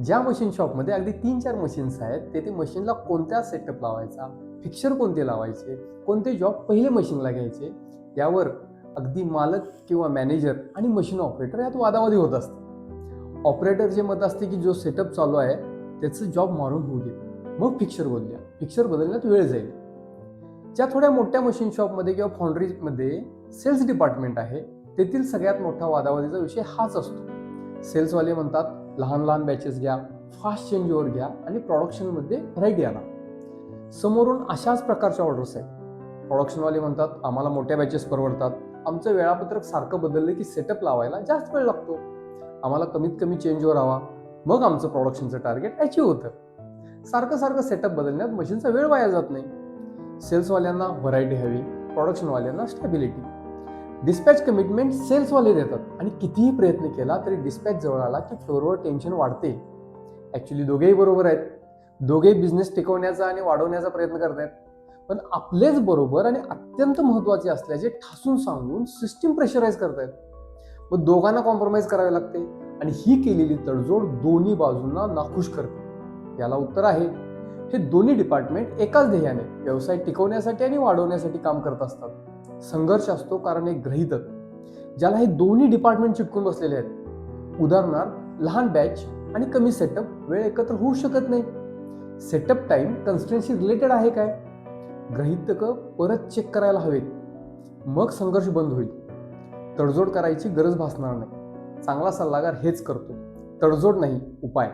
ज्या मशीन शॉपमध्ये अगदी 3-4 मशीन्स आहेत, तेथे मशीनला कोणत्या सेटअप लावायचा, फिक्सर कोणते लावायचे, कोणते जॉब पहिले मशीनला घ्यायचे, यावर अगदी मालक किंवा मॅनेजर आणि मशीन ऑपरेटर यात वादावादी होत असते. ऑपरेटरचे मत असते की जो सेटअप चालू आहे त्याचं जॉब मारून होऊ दे, मग फिक्सर बदलूया, फिक्सर बदलण्यात वेळ जाईल. ज्या थोड्या मोठ्या मशीन शॉपमध्ये किंवा फाउंड्रीमध्ये सेल्स डिपार्टमेंट आहे, तेथील सगळ्यात मोठा वादावादीचा विषय हाच असतो. सेल्सवाले म्हणतात लहान लहान बॅचेस घ्या, फास्ट चेंज ओव्हर घ्या आणि प्रोडक्शनमध्ये व्हरायटी आणा. समोरून अशाच प्रकारच्या ऑर्डर्स आहेत. प्रोडक्शनवाले म्हणतात आम्हाला मोठ्या बॅचेस परवडतात, आमचं वेळापत्रक सारखं बदललं की सेटअप लावायला जास्त वेळ लागतो, आम्हाला कमीत कमी चेंज ओव्हर हवा, मग आमचं प्रोडक्शनचं टार्गेट अचीव होतं. सारखं सारखं सेटअप बदलण्यात मशीनचा वेळ वाया जात नाही. सेल्सवाल्यांना व्हरायटी हवी, प्रोडक्शनवाल्यांना स्टॅबिलिटी. डिस्पॅच कमिटमेंट सेल्सवाले देतात आणि कितीही प्रयत्न केला तरी डिस्पॅच जवळ आला की फ्लोअरवर टेन्शन वाढते. ॲक्च्युली दोघेही बरोबर आहेत. दोघेही बिझनेस टिकवण्याचा आणि वाढवण्याचा प्रयत्न करतायत, पण आपलेच बरोबर आणि अत्यंत महत्त्वाचे असल्याचे ठासून सांगून सिस्टीम प्रेशराईज करतायत. मग दोघांना कॉम्प्रोमाइज करावे लागते आणि ही केलेली तडजोड दोन्ही बाजूंना नाखुश करते. याला उत्तर आहे, हे दोन्ही डिपार्टमेंट एकाच ध्येयाने व्यवसाय टिकवण्यासाठी आणि वाढवण्यासाठी काम करत असतात. संघर्ष असतो कारण एक गृहीतक ज्याला हे दोन्ही डिपार्टमेंट चिटकून बसलेले आहेत. उदाहरणार्थ लहान बॅच आणि कमी सेटअप वेळ एकत्र होऊ शकत नाही. सेटअप टाइम कन्स्ट्रेंटशी रिलेटेड आहे काय, गृहीतक परत चेक करायला हवेत, मग संघर्ष बंद होईल. तडजोड करायची गरज भासणार नाही. चांगला सल्लागार हेच करतो, तडजोड नाही उपाय.